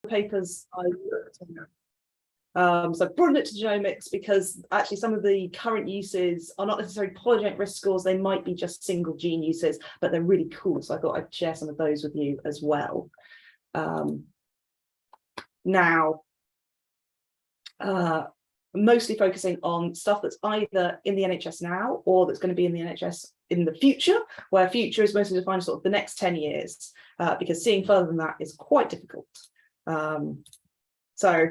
papers I looked at. So I've broadened it to genomics because actually some of the current uses are not necessarily polygenic risk scores. They might be just single gene uses, but they're really cool. So I thought I'd share some of those with you as well. Now, mostly focusing on stuff that's either in the NHS now or that's going to be in the NHS in the future, where future is mostly defined sort of the next 10 years, because seeing further than that is quite difficult. So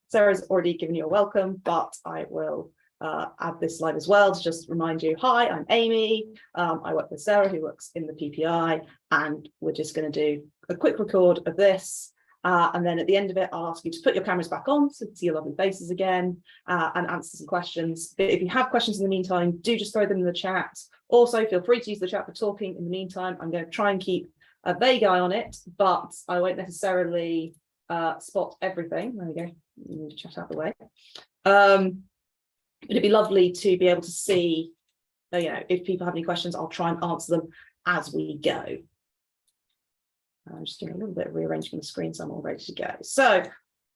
Sarah's already given you a welcome, but I will add this slide as well to just remind you, hi, I'm Amy. I work with Sarah, who works in the PPI, and we're just going to do a quick record of this. And then at the end of it, I'll ask you to put your cameras back on so you can see your lovely faces again, and answer some questions. But if you have questions in the meantime, do just throw them in the chat. Also, feel free to use the chat for talking in the meantime. I'm going to try and keep a vague eye on it, but I won't necessarily spot everything. There we go. Move the chat out the way. But it'd be lovely to be able to see, if people have any questions, I'll try and answer them as we go. I'm just doing a little bit of rearranging the screen so I'm all ready to go. So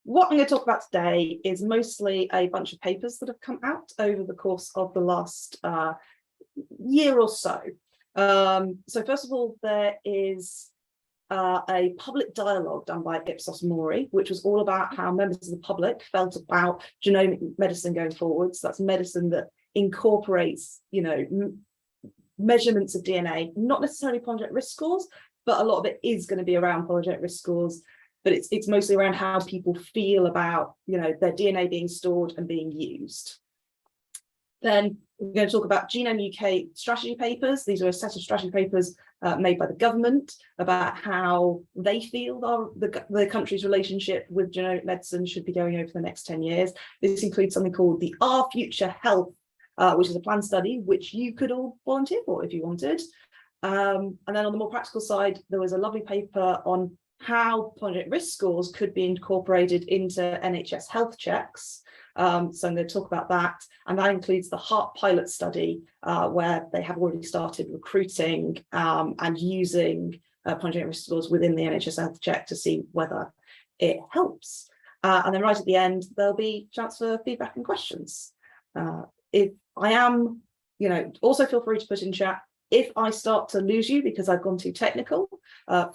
what I'm going to talk about today is mostly a bunch of papers that have come out over the course of the last year or so. So first of all, there is a public dialogue done by Ipsos M.O.R.I, which was all about how members of the public felt about genomic medicine going forward. So that's medicine that incorporates, measurements of DNA, not necessarily polygenic risk scores, but a lot of it is going to be around polygenic risk scores. But it's mostly around how people feel about, their DNA being stored and being used. Then we're going to talk about Genome UK strategy papers. These are a set of strategy papers made by the government about how they feel the country's relationship with genomic medicine should be going over the next 10 years. This includes something called the Our Future Health, which is a planned study, which you could all volunteer for if you wanted. And then on the more practical side, there was a lovely paper on how polygenic risk scores could be incorporated into NHS Health Checks. So I'm going to talk about that, and that includes the HEART pilot study, where they have already started recruiting and using polygenic risk scores within the NHS Health Check to see whether it helps. And then right at the end, there'll be a chance for feedback and questions. If I am, also feel free to put in chat. If I start to lose you because I've gone too technical,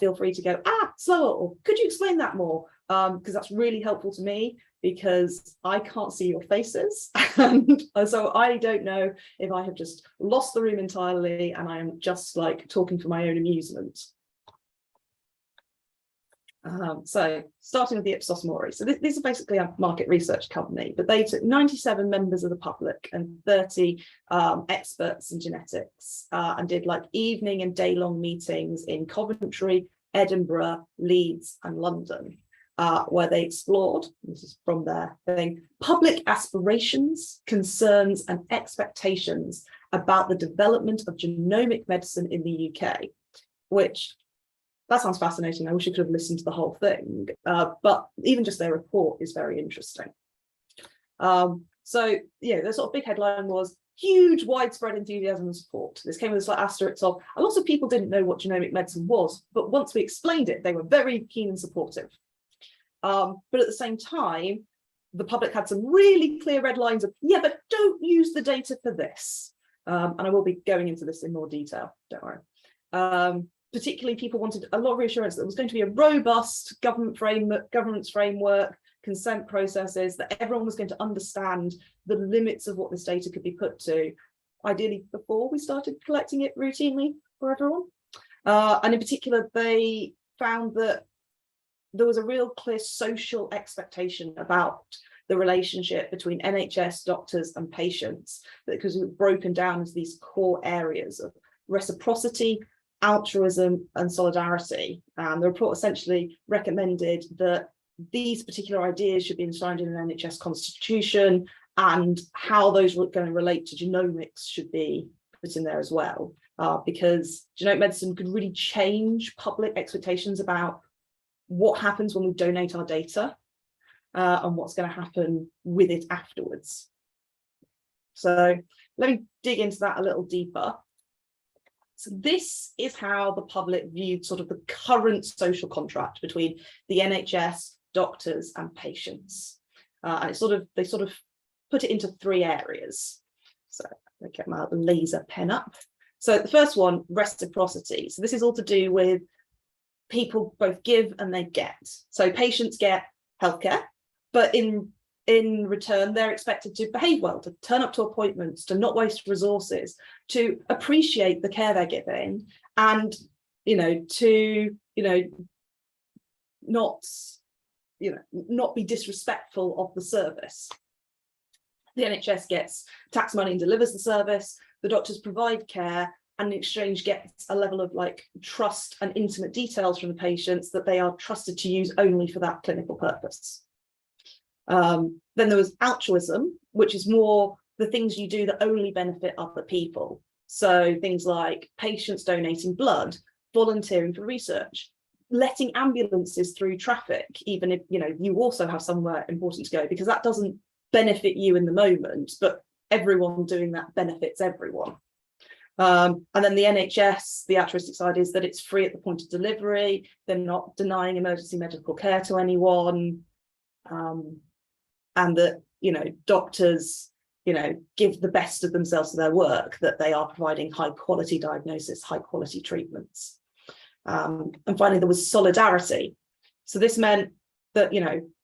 feel free to go, slower, or could you explain that more? Because that's really helpful to me, because I can't see your faces. And so I don't know if I have just lost the room entirely and I am just like talking for my own amusement. So starting with the Ipsos M.O.R.I. So this is basically a market research company, but they took 97 members of the public and 30 experts in genetics, and did like evening and day-long meetings in Coventry, Edinburgh, Leeds and London, where they explored, this is from their thing, public aspirations, concerns and expectations about the development of genomic medicine in the UK, which that sounds fascinating. I wish I could have listened to the whole thing, but even just their report is very interesting. So the sort of big headline was huge widespread enthusiasm and support. This came with this like asterisk of a lot of people didn't know what genomic medicine was, but once we explained it, they were very keen and supportive. But at the same time, the public had some really clear red lines of, but don't use the data for this. And I will be going into this in more detail, don't worry. Particularly, people wanted a lot of reassurance that there was going to be a robust governance framework, consent processes, that everyone was going to understand the limits of what this data could be put to, ideally before we started collecting it routinely for everyone. And in particular, they found that there was a real clear social expectation about the relationship between NHS, doctors and patients, because it was broken down as these core areas of reciprocity, altruism and solidarity. And the report essentially recommended that these particular ideas should be enshrined in an NHS constitution, and how those were going to relate to genomics should be put in there as well, because genomic medicine could really change public expectations about what happens when we donate our data, and what's going to happen with it afterwards. So let me dig into that a little deeper. So this is how the public viewed sort of the current social contract between the NHS, doctors, and patients. And they sort of put it into three areas. So I'll get my laser pen up. So the first one, reciprocity. So this is all to do with people both give and they get. So patients get healthcare, but in return, they're expected to behave well, to turn up to appointments, to not waste resources, to appreciate the care they're giving, and to not be disrespectful of the service. The NHS gets tax money and delivers the service. The doctors provide care, and in exchange gets a level of trust and intimate details from the patients that they are trusted to use only for that clinical purpose. Then there was altruism, which is more the things you do that only benefit other people. So things like patients donating blood, volunteering for research, letting ambulances through traffic, even if you also have somewhere important to go, because that doesn't benefit you in the moment, but everyone doing that benefits everyone. And then the NHS, the altruistic side is that it's free at the point of delivery. They're not denying emergency medical care to anyone. And that, doctors, give the best of themselves to their work, that they are providing high quality diagnosis, high quality treatments. And finally, there was solidarity. So this meant that,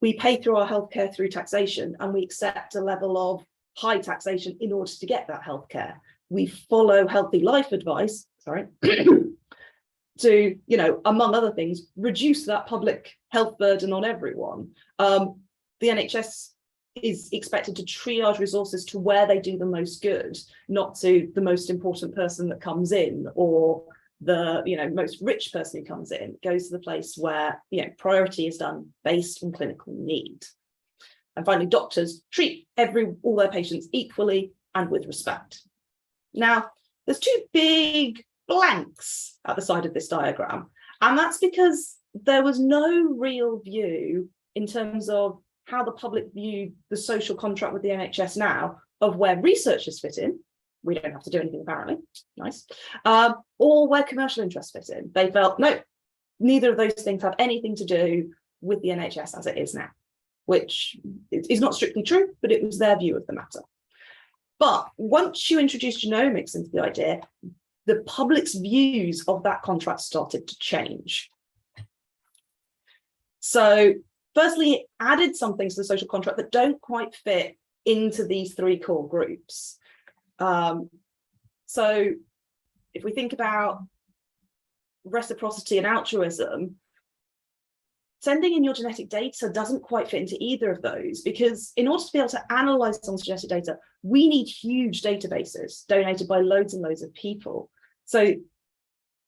we pay through our healthcare through taxation, and we accept a level of high taxation in order to get that healthcare. We follow healthy life advice, to, among other things, reduce that public health burden on everyone. The NHS is expected to triage resources to where they do the most good, not to the most important person that comes in, or the most rich person who comes in. It goes to the place where priority is done based on clinical need. And finally, doctors treat all their patients equally and with respect. Now, there's two big blanks at the side of this diagram, and that's because there was no real view in terms of how the public viewed the social contract with the NHS now, of where researchers fit in. We don't have to do anything, apparently. Nice. Or where commercial interests fit in. They felt, no, neither of those things have anything to do with the NHS as it is now, which is not strictly true, but it was their view of the matter. But once you introduce genomics into the idea, the public's views of that contract started to change. So firstly, it added some things to the social contract that don't quite fit into these three core groups. So if we think about reciprocity and altruism, sending in your genetic data doesn't quite fit into either of those, because in order to be able to analyze someone's genetic data, we need huge databases donated by loads and loads of people. So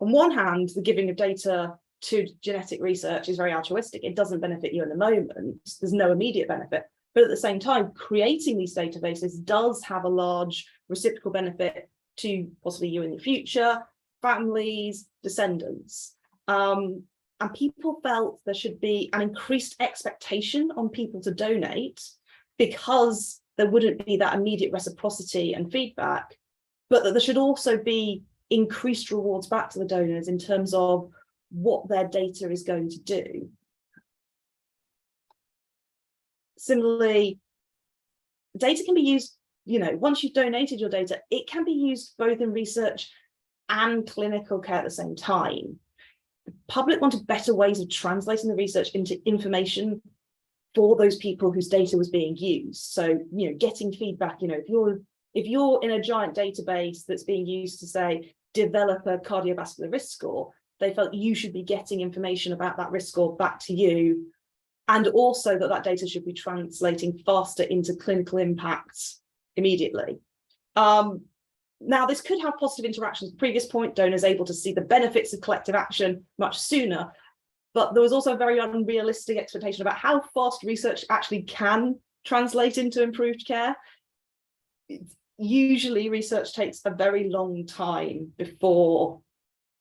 on one hand, the giving of data to genetic research is very altruistic. It doesn't benefit you in the moment. There's no immediate benefit. But at the same time, creating these databases does have a large reciprocal benefit to possibly you in the future, families, descendants. And people felt there should be an increased expectation on people to donate, because there wouldn't be that immediate reciprocity and feedback, but that there should also be increased rewards back to the donors in terms of what their data is going to do. Similarly, data can be used, once you've donated your data, it can be used both in research and clinical care at the same time. The public wanted better ways of translating the research into information for those people whose data was being used. So, getting feedback, if you're in a giant database that's being used to, say, develop a cardiovascular risk score, they felt you should be getting information about that risk score back to you, and also that data should be translating faster into clinical impacts immediately. Now, this could have positive interactions. Previous point, donors able to see the benefits of collective action much sooner, but there was also a very unrealistic expectation about how fast research actually can translate into improved care. Usually research takes a very long time before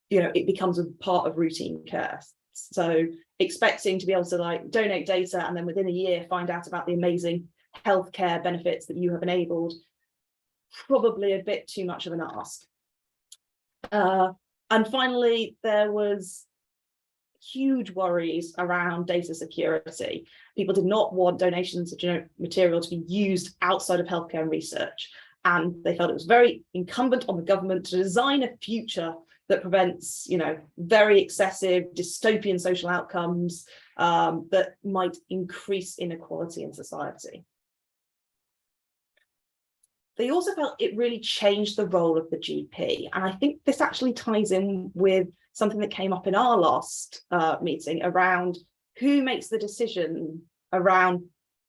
it becomes a part of routine care. So expecting to be able to donate data and then within a year find out about the amazing healthcare benefits that you have enabled, probably a bit too much of an ask. And finally, there was huge worries around data security. People did not want donations of genomic material to be used outside of healthcare and research. And they felt it was very incumbent on the government to design a future that prevents, very excessive dystopian social outcomes that might increase inequality in society. They also felt it really changed the role of the GP. And I think this actually ties in with something that came up in our last meeting around who makes the decision around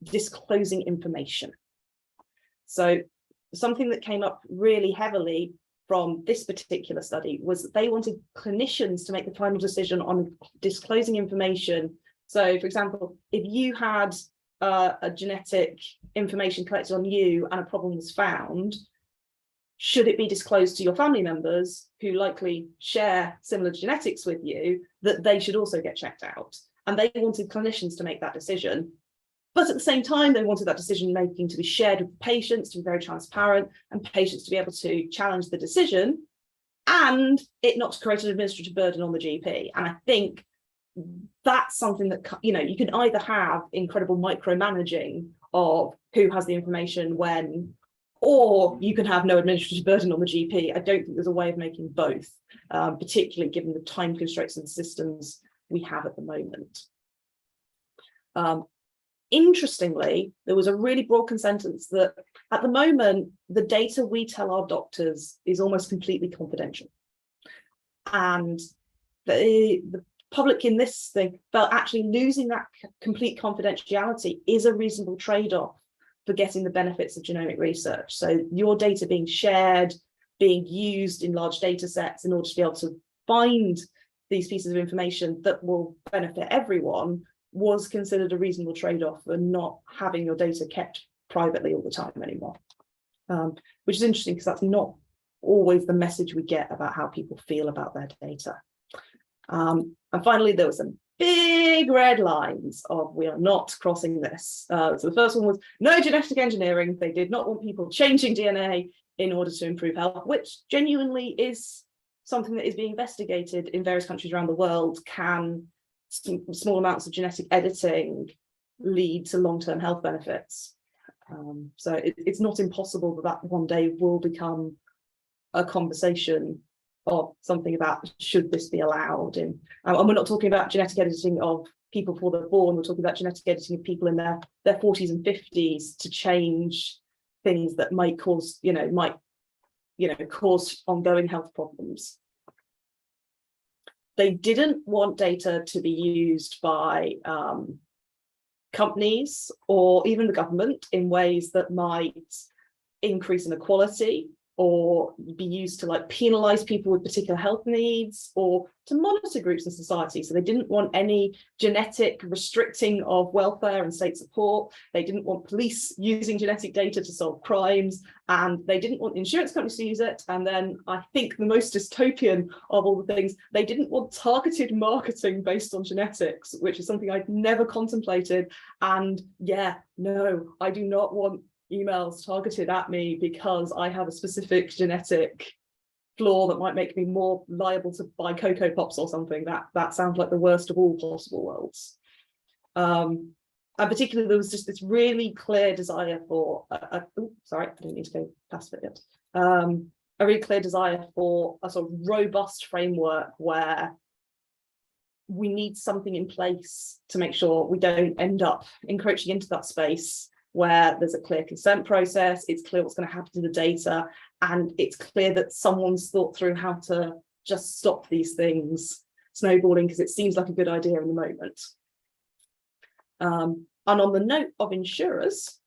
disclosing information. So something that came up really heavily from this particular study was that they wanted clinicians to make the final decision on disclosing information. So, for example, if you had a genetic information collected on you and a problem was found, should it be disclosed to your family members who likely share similar genetics with you, that they should also get checked out? And they wanted clinicians to make that decision. But at the same time, they wanted that decision making to be shared with patients, to be very transparent, and patients to be able to challenge the decision, and it not to create an administrative burden on the GP. And I think that's something that, you can either have incredible micromanaging of who has the information when, or you can have no administrative burden on the GP. I don't think there's a way of making both, particularly given the time constraints and systems we have at the moment. Interestingly, there was a really broad consensus that at the moment, the data we tell our doctors is almost completely confidential. And the public in this thing felt actually losing that complete confidentiality is a reasonable trade-off for getting the benefits of genomic research. So your data being shared, being used in large data sets in order to be able to find these pieces of information that will benefit everyone was considered a reasonable trade-off for not having your data kept privately all the time anymore, which is interesting because that's not always the message we get about how people feel about their data. And finally, there were some big red lines of we are not crossing this. So the first one was no genetic engineering. They did not want people changing DNA in order to improve health, which genuinely is something that is being investigated in various countries around the world. Can small amounts of genetic editing lead to long-term health benefits? So it's not impossible that one day will become a conversation of something about should this be allowed in, and we're not talking about genetic editing of people before they're born. We're talking about genetic editing of people in their 40s and 50s to change things that might cause cause ongoing health problems. They didn't want data to be used by companies or even the government in ways that might increase inequality or be used to penalize people with particular health needs or to monitor groups in society. So they didn't want any genetic restricting of welfare and state support. They didn't want police using genetic data to solve crimes, and they didn't want insurance companies to use it. And then I think the most dystopian of all the things, they didn't want targeted marketing based on genetics, which is something I'd never contemplated. And yeah, no, I do not want emails targeted at me because I have a specific genetic flaw that might make me more liable to buy Cocoa Pops or something. That sounds like the worst of all possible worlds. And particularly, there was just this really clear desire for sorry, I didn't need to go past it yet. A really clear desire for a sort of robust framework where we need something in place to make sure we don't end up encroaching into that space where there's a clear consent process, it's clear what's going to happen to the data, and it's clear that someone's thought through how to just stop these things snowballing, because it seems like a good idea in the moment. And on the note of insurers,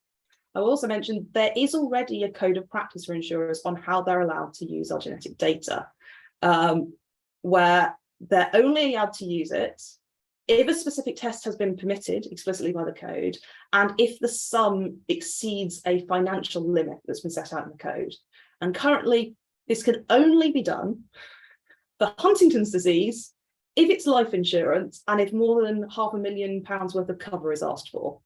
I will also mention there is already a code of practice for insurers on how they're allowed to use our genetic data, where they're only allowed to use it if a specific test has been permitted explicitly by the code, and if the sum exceeds a financial limit that's been set out in the code. And currently, this can only be done for Huntington's disease if it's life insurance and if more than £500,000 worth of cover is asked for.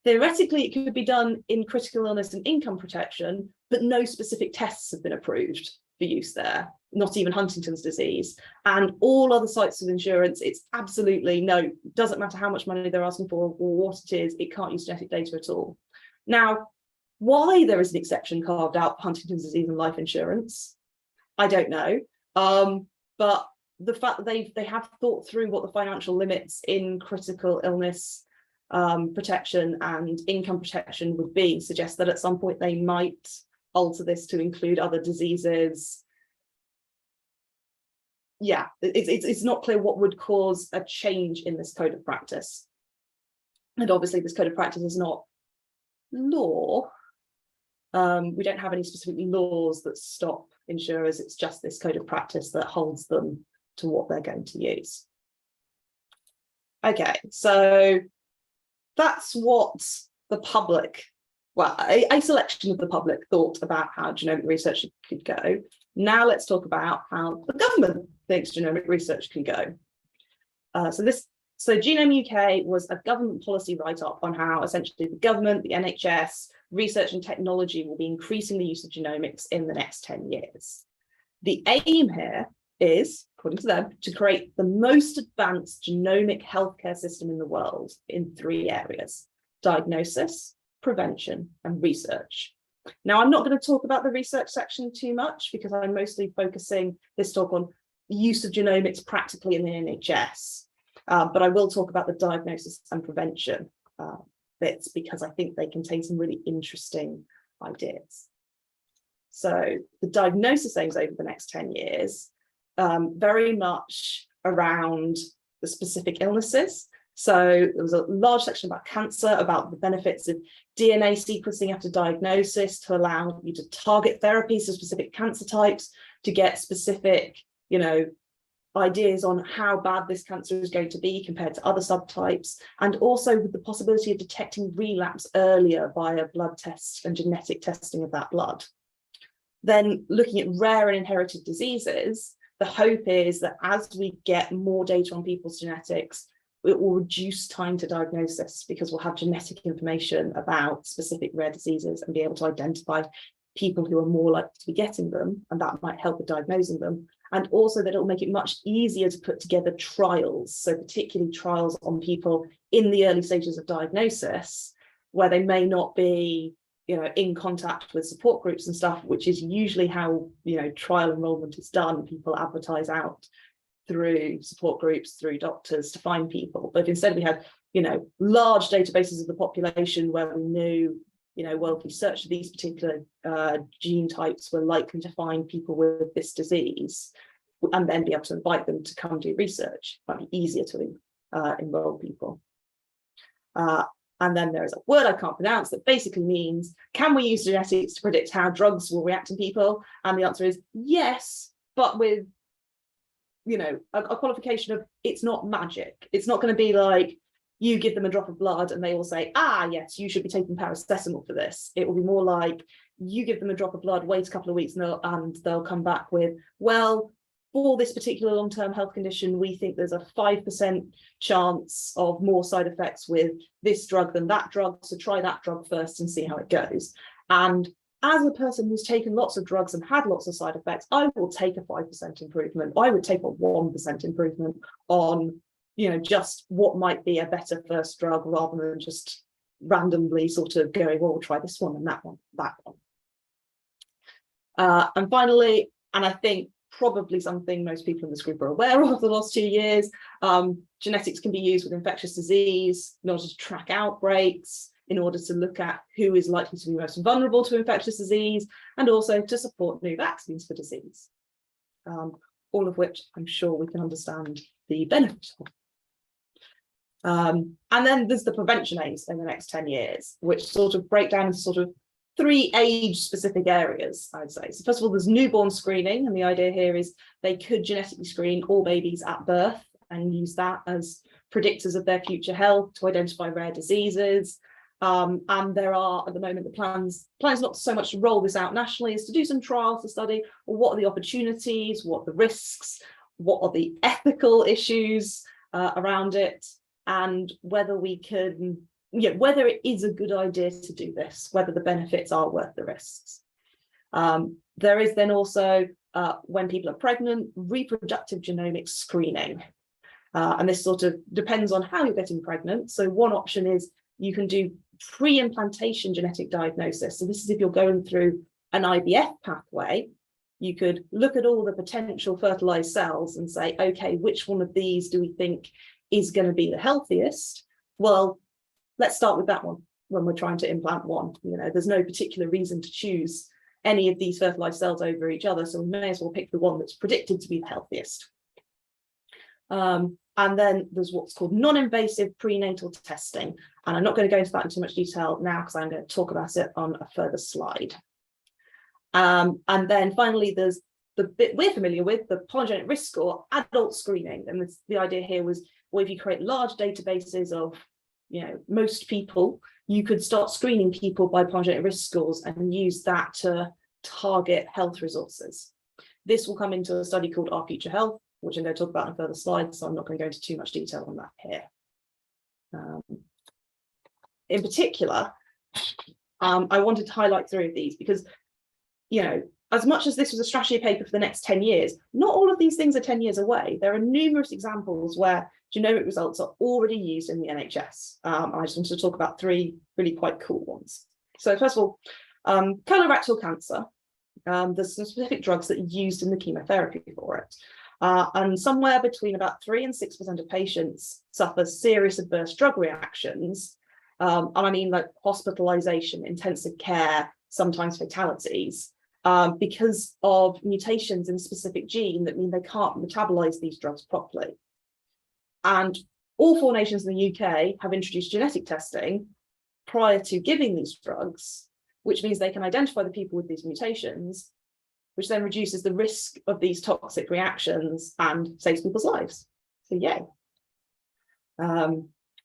Theoretically, it could be done in critical illness and income protection, but no specific tests have been approved. for use there, not even Huntington's disease. And all other sites of insurance, it's absolutely no, doesn't matter how much money they're asking for or what it is, it can't use genetic data at all. Now, why there is an exception carved out for Huntington's disease and life insurance, I don't know. But the fact that they have thought through what the financial limits in critical illness protection and income protection would be suggests that at some point they might alter this to include other diseases. Yeah, it's not clear what would cause a change in this code of practice. And obviously this code of practice is not law. We don't have any specific laws that stop insurers. It's just this code of practice that holds them to what they're going to use. Okay, so that's what the public, well, a selection of the public thought about how genomic research could go. Now let's talk about how the government thinks genomic research can go. So Genome UK was a government policy write-up on how essentially the government, the NHS, research and technology will be increasing the use of genomics in the next 10 years. The aim here is, according to them, to create the most advanced genomic healthcare system in the world in 3 areas: diagnosis, prevention, and research. Now, I'm not going to talk about the research section too much because I'm mostly focusing this talk on the use of genomics practically in the NHS. But I will talk about the diagnosis and prevention bits because I think they contain some really interesting ideas. So the diagnosis aims over the next 10 years, very much around the specific illnesses. So there was a large section about cancer, about the benefits of DNA sequencing after diagnosis to allow you to target therapies for specific cancer types, to get specific, ideas on how bad this cancer is going to be compared to other subtypes, and also with the possibility of detecting relapse earlier via blood tests and genetic testing of that blood. Then looking at rare and inherited diseases, the hope is that as we get more data on people's genetics, it will reduce time to diagnosis because we'll have genetic information about specific rare diseases and be able to identify people who are more likely to be getting them, and that might help with diagnosing them. And also that it will make it much easier to put together trials, so particularly trials on people in the early stages of diagnosis, where they may not be, in contact with support groups and stuff, which is usually how, trial enrollment is done. People advertise out through support groups, through doctors to find people. But instead we had, large databases of the population where we knew, well, if we searched for these particular gene types, we're likely to find people with this disease, and then be able to invite them to come do research. It might be easier to enroll people. And then there is a word I can't pronounce that basically means, can we use genetics to predict how drugs will react in people? And the answer is yes, but with, a qualification of it's not magic. It's not going to be like, you give them a drop of blood and they will say, yes, you should be taking paracetamol for this. It will be more like you give them a drop of blood, wait a couple of weeks, and they'll come back with, well, for this particular long-term health condition, we think there's a 5% chance of more side effects with this drug than that drug. So try that drug first and see how it goes. And as a person who's taken lots of drugs and had lots of side effects, I will take a 5% improvement. I would take a 1% improvement on just what might be a better first drug, rather than just randomly sort of going, well, we'll try this one and that one, that one. And finally, and I think probably something most people in this group are aware of the last 2 years, genetics can be used with infectious disease in order to track outbreaks, in order to look at who is likely to be most vulnerable to infectious disease, and also to support new vaccines for disease. All of which I'm sure we can understand the benefit of. And then there's the prevention aims in the next 10 years, which sort of break down into sort of 3 age-specific areas, I'd say. So first of all, there's newborn screening, and the idea here is they could genetically screen all babies at birth and use that as predictors of their future health to identify rare diseases. And there are, at the moment, the plans not so much to roll this out nationally as to do some trials to study, well, what are the opportunities, what are the risks, what are the ethical issues around it, and whether we can, whether it is a good idea to do this, whether the benefits are worth the risks. There is then also when people are pregnant, reproductive genomic screening. And this sort of depends on how you're getting pregnant. So one option is you can do pre-implantation genetic diagnosis. So this is if you're going through an IVF pathway, you could look at all the potential fertilized cells and say, okay, which one of these do we think is going to be the healthiest? Well, let's start with that one when we're trying to implant one. You know, there's no particular reason to choose any of these fertilized cells over each other, so we may as well pick the one that's predicted to be the healthiest. And then there's what's called non-invasive prenatal testing. And I'm not going to go into that in too much detail now because I'm going to talk about it on a further slide. And then finally, there's the bit we're familiar with, the polygenic risk score, adult screening. And the idea here was, well, if you create large databases of, you know, most people, you could start screening people by polygenic risk scores and use that to target health resources. This will come into a study called Our Future Health, which I'm going to talk about in further slides, so I'm not going to go into too much detail on that here. In particular, I wanted to highlight 3 of these because, you know, as much as this was a strategy paper for the next 10 years, not all of these things are 10 years away. There are numerous examples where genomic results are already used in the NHS. I just wanted to talk about 3 really quite cool ones. So first of all, colorectal cancer. There's some specific drugs that are used in the chemotherapy for it. And somewhere between about 3 and 6% of patients suffer serious adverse drug reactions. And I mean like hospitalization, intensive care, sometimes fatalities, because of mutations in a specific gene that mean they can't metabolize these drugs properly. And all 4 nations in the UK have introduced genetic testing prior to giving these drugs, which means they can identify the people with these mutations, which then reduces the risk of these toxic reactions and saves people's lives. So yay.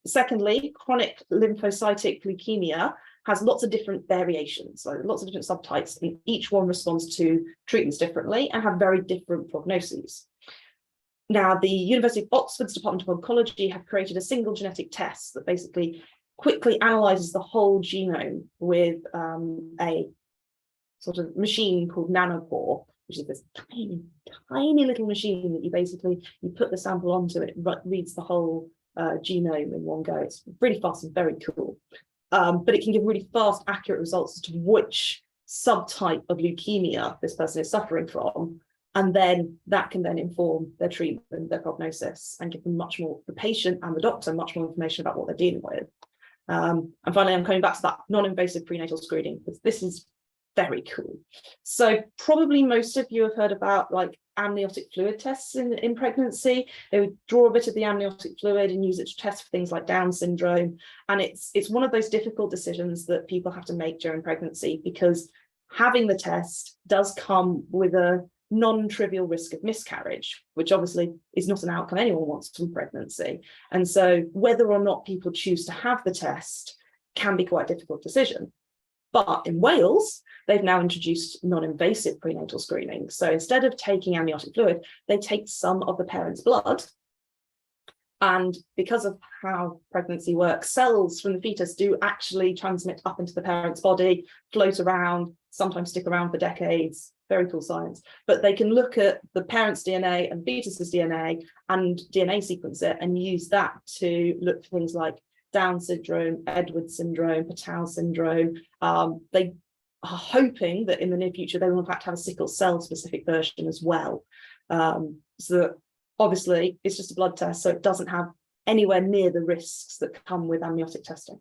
Secondly, chronic lymphocytic leukemia has lots of different variations, so lots of different subtypes, and each one responds to treatments differently and have very different prognoses. Now, the University of Oxford's Department of Oncology have created a single genetic test that basically quickly analyzes the whole genome with a sort of machine called nanopore, which is this tiny, tiny little machine that you put the sample onto it, reads the whole genome in one go. It's really fast and very cool. But it can give really fast, accurate results as to which subtype of leukemia this person is suffering from. And then that can then inform their treatment, their prognosis, and give them much more, the patient and the doctor, much more information about what they're dealing with. And finally, I'm coming back to that non-invasive prenatal screening, because this is very cool. So probably most of you have heard about like amniotic fluid tests in pregnancy. They would draw a bit of the amniotic fluid and use it to test for things like Down syndrome. And it's one of those difficult decisions that people have to make during pregnancy, because having the test does come with a non-trivial risk of miscarriage, which obviously is not an outcome anyone wants from pregnancy. And so whether or not people choose to have the test can be quite a difficult decision. But in Wales, they've now introduced non-invasive prenatal screening. So instead of taking amniotic fluid, they take some of the parent's blood. And because of how pregnancy works, cells from the fetus do actually transmit up into the parent's body, float around, sometimes stick around for decades. Very cool science. But they can look at the parent's DNA and fetus's DNA and DNA sequence it and use that to look for things like Down syndrome, Edwards syndrome, Patau syndrome. They are hoping that in the near future, they will in fact have a sickle cell specific version as well. So that obviously it's just a blood test, so it doesn't have anywhere near the risks that come with amniotic testing.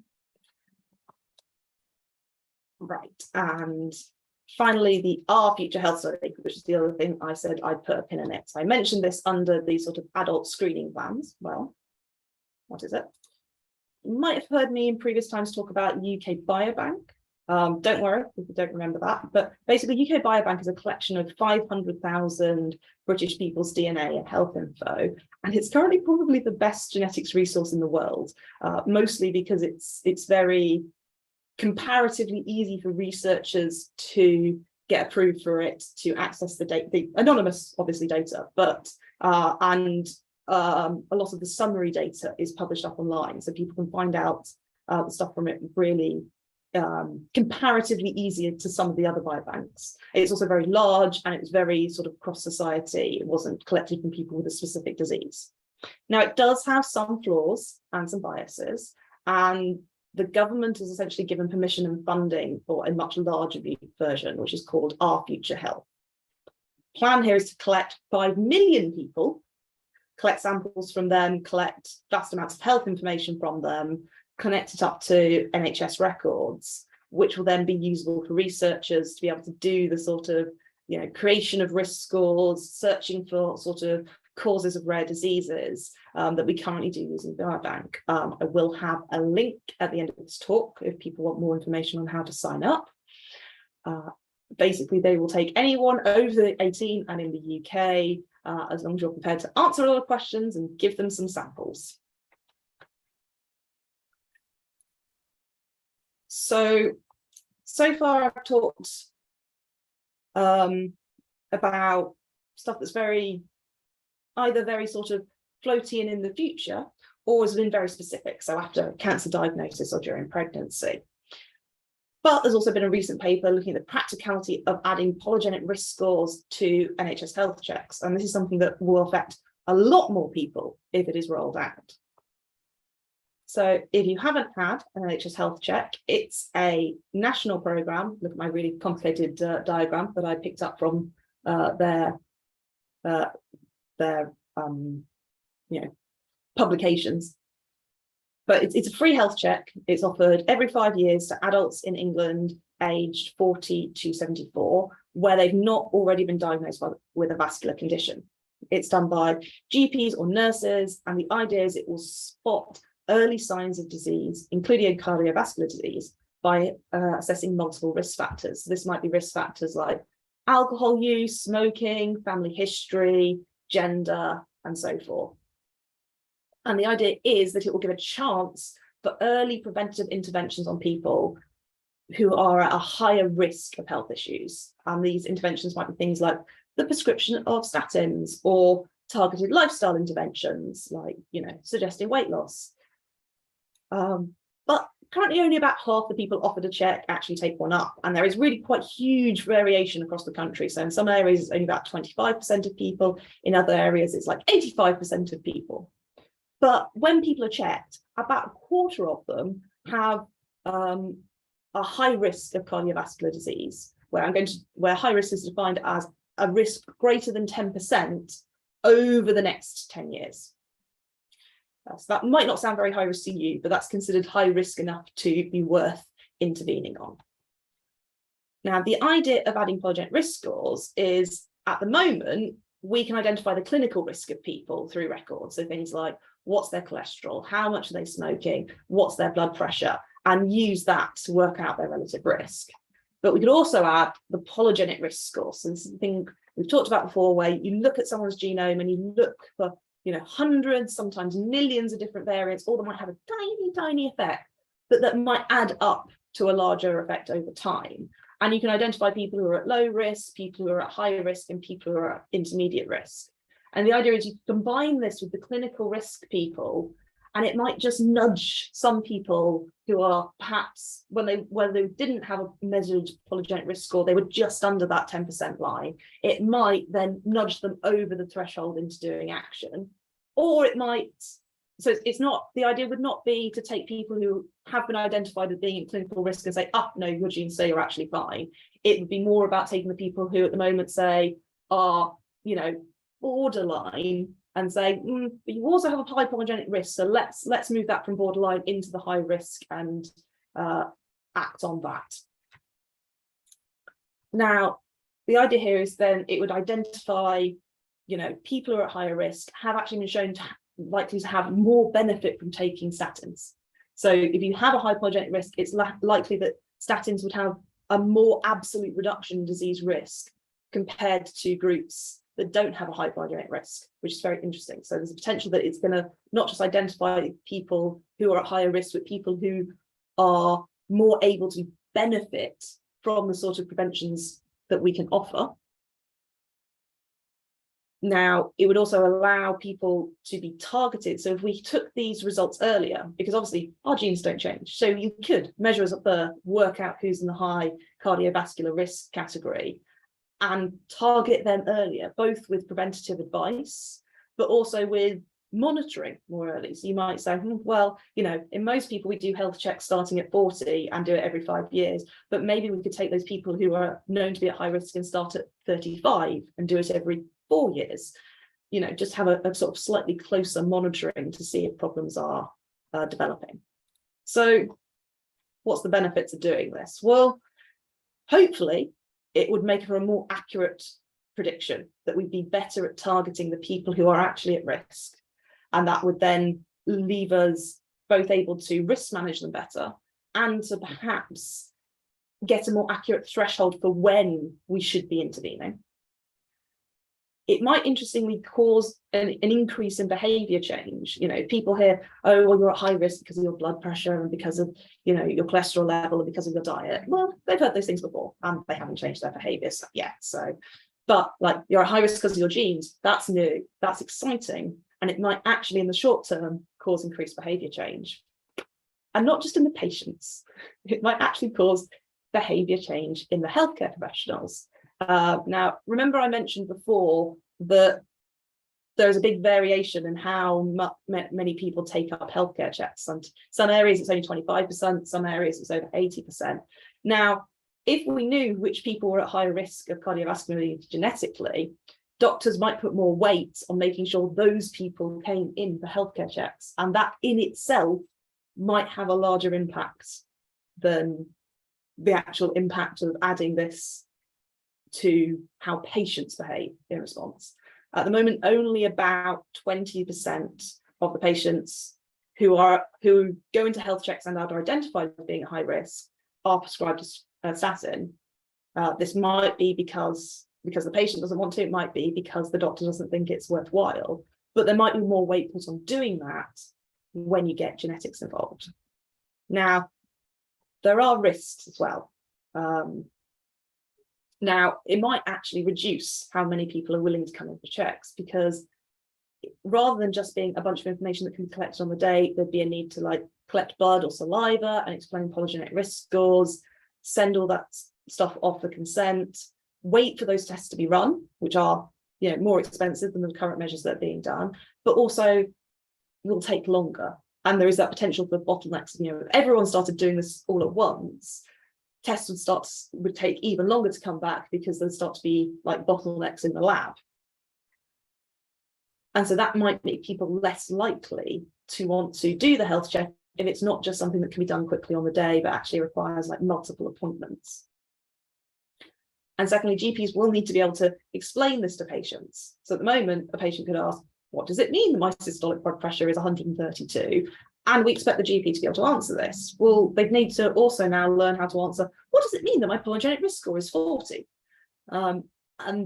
Right, and finally, the Our Future Health study, which is the other thing I said I'd put a pin in it. So I mentioned this under the sort of adult screening plans. Well, what is it? You might have heard me in previous times talk about UK Biobank. Don't worry if you don't remember that, but basically UK Biobank is a collection of 500,000 British people's DNA and health info, and it's currently probably the best genetics resource in the world, mostly because it's very comparatively easy for researchers to get approved for it, to access the data, the anonymous obviously data, but and a lot of the summary data is published up online, so people can find out the stuff from it really comparatively easier to some of the other biobanks. It's also very large, and it was very sort of cross society. It wasn't collected from people with a specific disease. Now, it does have some flaws and some biases, and the government has essentially given permission and funding for a much larger version, which is called Our Future Health. The plan here is to collect 5 million people, collect samples from them, collect vast amounts of health information from them, connect it up to NHS records, which will then be usable for researchers to be able to do the sort of, creation of risk scores, searching for sort of causes of rare diseases that we currently do using Biobank. I will have a link at the end of this talk if people want more information on how to sign up. Basically, they will take anyone over 18 and in the UK, as long as you're prepared to answer all the questions and give them some samples. So far I've talked about stuff that's either very sort of floaty and in the future, or has been very specific, so after cancer diagnosis or during pregnancy. But there's also been a recent paper looking at the practicality of adding polygenic risk scores to NHS Health Checks, and this is something that will affect a lot more people if it is rolled out. So if you haven't had an NHS Health Check, it's a national programme. Look at my really complicated diagram that I picked up from their publications. But it's a free health check. It's offered every 5 years to adults in England aged 40 to 74, where they've not already been diagnosed with a vascular condition. It's done by GPs or nurses, and the idea is it will spot early signs of disease, including cardiovascular disease, by assessing multiple risk factors. This might be risk factors like alcohol use, smoking, family history, gender, and so forth. And the idea is that it will give a chance for early preventative interventions on people who are at a higher risk of health issues. And these interventions might be things like the prescription of statins or targeted lifestyle interventions, like, suggesting weight loss. But currently only about half the people offered a check actually take one up. And there is really quite huge variation across the country. So in some areas, it's only about 25% of people. In other areas, it's like 85% of people. But when people are checked, about a quarter of them have a high risk of cardiovascular disease, where high risk is defined as a risk greater than 10% over the next 10 years. So that might not sound very high risk to you, but that's considered high risk enough to be worth intervening on. Now, the idea of adding polygenic risk scores is, at the moment, we can identify the clinical risk of people through records. So things like, what's their cholesterol, how much are they smoking, what's their blood pressure, and use that to work out their relative risk. But we could also add the polygenic risk score. So this is the thing we've talked about before, where you look at someone's genome and you look for hundreds, sometimes millions of different variants, all that might have a tiny effect, but that might add up to a larger effect over time. And you can identify people who are at low risk, people who are at high risk, and people who are at intermediate risk. And the idea is you combine this with the clinical risk people, and it might just nudge some people who are perhaps, when they didn't have a measured polygenic risk score, they were just under that 10% line. It might then nudge them over the threshold into doing action. Or it might, so it's not, the idea would not be to take people who have been identified as being in clinical risk and say, no, your genes say you're actually fine. It would be more about taking the people who at the moment say are, borderline, and say, but you also have a high polygenic risk, so let's move that from borderline into the high risk and act on that. Now, the idea here is then it would identify, people who are at higher risk have actually been shown likely to have more benefit from taking statins. So if you have a high polygenic risk, it's likely that statins would have a more absolute reduction in disease risk compared to groups that don't have a high polygenic risk, which is very interesting. So there's a potential that it's going to not just identify people who are at higher risk, but people who are more able to benefit from the sort of preventions that we can offer. Now, it would also allow people to be targeted. So if we took these results earlier, because obviously our genes don't change, so you could measure us at birth, work out who's in the high cardiovascular risk category and target them earlier, both with preventative advice, but also with monitoring more early. So you might say, well, in most people we do health checks starting at 40 and do it every 5 years, but maybe we could take those people who are known to be at high risk and start at 35 and do it every 4 years. Just have a sort of slightly closer monitoring to see if problems are developing. So what's the benefits of doing this? Well, hopefully it would make for a more accurate prediction, that we'd be better at targeting the people who are actually at risk. And that would then leave us both able to risk manage them better and to perhaps get a more accurate threshold for when we should be intervening. It might interestingly cause an increase in behaviour change. People hear, oh, well, you're at high risk because of your blood pressure and because of, your cholesterol level and because of your diet. Well, they've heard those things before and they haven't changed their behaviours yet. But you're at high risk because of your genes, that's new, that's exciting. And it might actually, in the short term, cause increased behaviour change. And not just in the patients, it might actually cause behaviour change in the healthcare professionals. Now, remember I mentioned before that there's a big variation in how many people take up healthcare checks. And some areas it's only 25%, some areas it's over 80%. Now, if we knew which people were at high risk of cardiovascular disease genetically, doctors might put more weight on making sure those people came in for healthcare checks. And that in itself might have a larger impact than the actual impact of adding this to how patients behave in response. At the moment, only about 20% of the patients who go into health checks and are identified as being at high risk are prescribed a statin. This might be because the patient doesn't want to, it might be because the doctor doesn't think it's worthwhile, but there might be more weight put on doing that when you get genetics involved. Now, there are risks as well. Now, it might actually reduce how many people are willing to come in for checks, because rather than just being a bunch of information that can be collected on the day, there'd be a need to collect blood or saliva and explain polygenic risk scores, send all that stuff off for consent, wait for those tests to be run, which are more expensive than the current measures that are being done, but also will take longer. And there is that potential for bottlenecks. If everyone started doing this all at once, tests would take even longer to come back because there'd start to be bottlenecks in the lab. And so that might make people less likely to want to do the health check if it's not just something that can be done quickly on the day, but actually requires multiple appointments. And secondly, GPs will need to be able to explain this to patients. So at the moment, a patient could ask, what does it mean that my systolic blood pressure is 132? And we expect the GP to be able to answer this. Well, they need to also now learn how to answer, what does it mean that my polygenic risk score is 40? And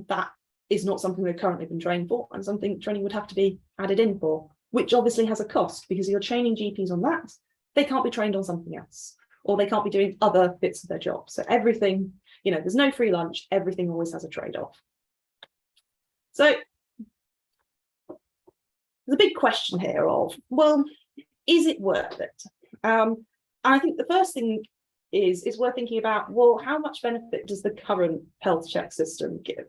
that is not something they've currently been trained for, and something training would have to be added in for, which obviously has a cost, because if you're training GPs on that, they can't be trained on something else, or they can't be doing other bits of their job. So everything, there's no free lunch, everything always has a trade-off. So there's a big question here of, well, is it worth it? And I think the first thing is worth thinking about, well, how much benefit does the current health check system give?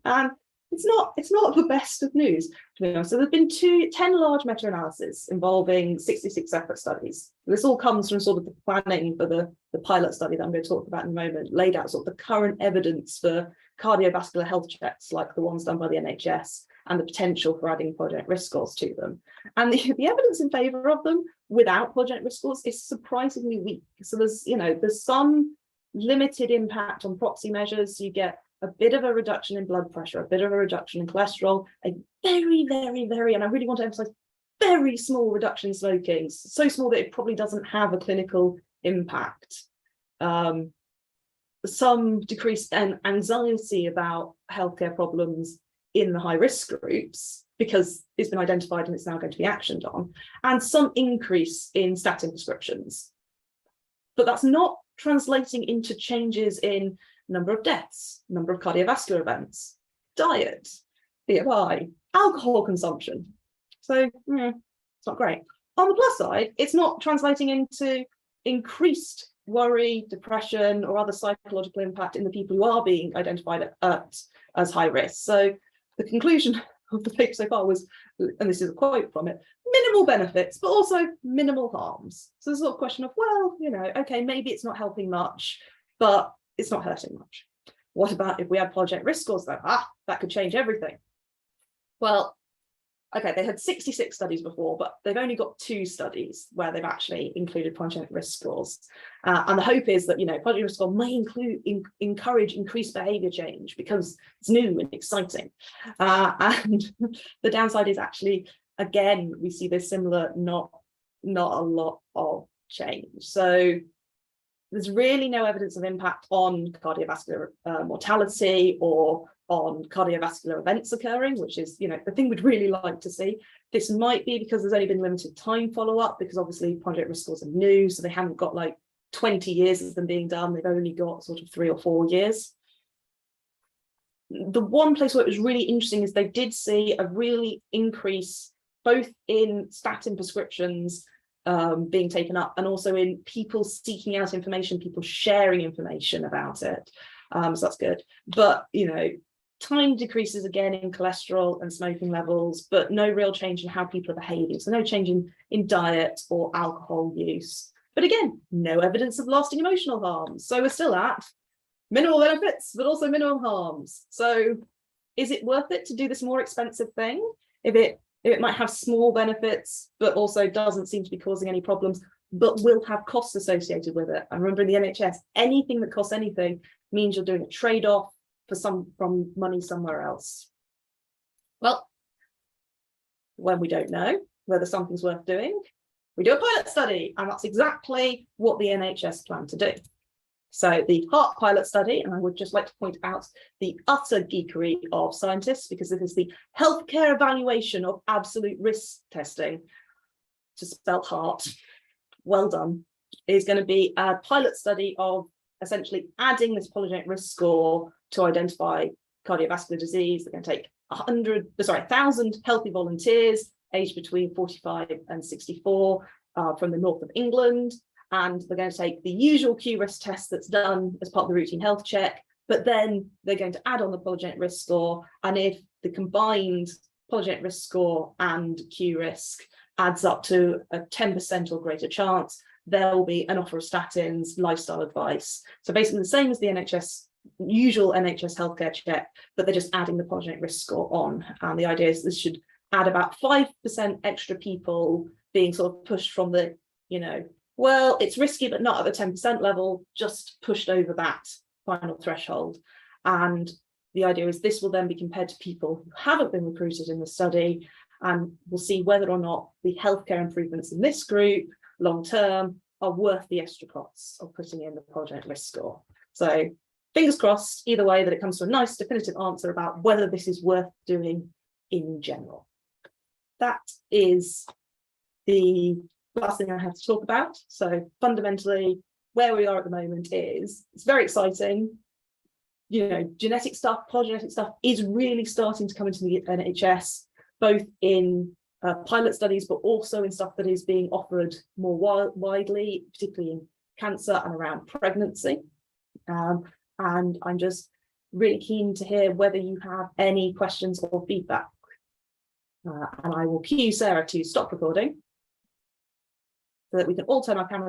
And it's not the best of news, to be honest. So there've been 10 large meta-analyses involving 66 separate studies. This all comes from sort of the planning for the pilot study that I'm going to talk about in a moment, laid out sort of the current evidence for cardiovascular health checks, like the ones done by the NHS, and the potential for adding polygenic risk scores to them. And the evidence in favour of them without polygenic risk scores is surprisingly weak. So there's some limited impact on proxy measures. You get a bit of a reduction in blood pressure, a bit of a reduction in cholesterol, a very, very, very, and I really want to emphasize, very small reduction in smoking, so small that it probably doesn't have a clinical impact. Some decreased anxiety about healthcare problems in the high risk groups, because it's been identified and it's now going to be actioned on, and some increase in statin prescriptions. But that's not translating into changes in number of deaths, number of cardiovascular events, diet, BMI, alcohol consumption. So it's not great. On the plus side, it's not translating into increased worry, depression, or other psychological impact in the people who are being identified as high risk. So the conclusion of the paper so far was, and this is a quote from it, minimal benefits, but also minimal harms. So there's a sort of question of, well, okay, maybe it's not helping much, but it's not hurting much. What about if we had polygenic risk scores though? That could change everything. Well, okay, they had 66 studies before, but they've only got 2 studies where they've actually included polygenic risk scores. And the hope is that, polygenic risk score may encourage increased behavior change because it's new and exciting. And the downside is actually, again, we see this similar, not a lot of change. So there's really no evidence of impact on cardiovascular mortality or on cardiovascular events occurring, which is, the thing we'd really like to see. This might be because there's only been limited time follow-up, because obviously polygenic risk scores are new, so they haven't got like 20 years of them being done. They've only got sort of 3 or 4 years. The one place where it was really interesting is they did see a really increase both in statin prescriptions being taken up, and also in people seeking out information, people sharing information about it. So that's good. But, time decreases again in cholesterol and smoking levels, but no real change in how people are behaving. So no change in diet or alcohol use. But again, no evidence of lasting emotional harms. So we're still at minimal benefits, but also minimal harms. So is it worth it to do this more expensive thing? If it might have small benefits, but also doesn't seem to be causing any problems, but will have costs associated with it. And remember, in the NHS, anything that costs anything means you're doing a trade-off from money somewhere else. Well, when we don't know whether something's worth doing, we do a pilot study, and that's exactly what the NHS plan to do. So the HEART pilot study, and I would just like to point out the utter geekery of scientists, because this is the healthcare evaluation of absolute risk testing, to spell HEART, well done, is going to be a pilot study of essentially adding this polygenic risk score to identify cardiovascular disease. They're going to take 1,000 healthy volunteers aged between 45 and 64 from the north of England. And they're going to take the usual Q-risk test that's done as part of the routine health check, but then they're going to add on the polygenic risk score. And if the combined polygenic risk score and Q-risk adds up to a 10% or greater chance, there will be an offer of statins, lifestyle advice. So basically the same as the usual NHS healthcare check, but they're just adding the polygenic risk score on. And the idea is this should add about 5% extra people being sort of pushed from the, well, it's risky, but not at the 10% level, just pushed over that final threshold. And the idea is this will then be compared to people who haven't been recruited in the study, and we'll see whether or not the healthcare improvements in this group long-term are worth the extra costs of putting in the polygenic risk score. So fingers crossed, either way, that it comes to a nice definitive answer about whether this is worth doing in general. That is the last thing I have to talk about. So fundamentally, where we are at the moment is, it's very exciting. Genetic stuff, polygenetic stuff is really starting to come into the NHS, both in pilot studies, but also in stuff that is being offered more widely, particularly in cancer and around pregnancy. And I'm just really keen to hear whether you have any questions or feedback. And I will cue Sarah to stop recording so that we can all turn our cameras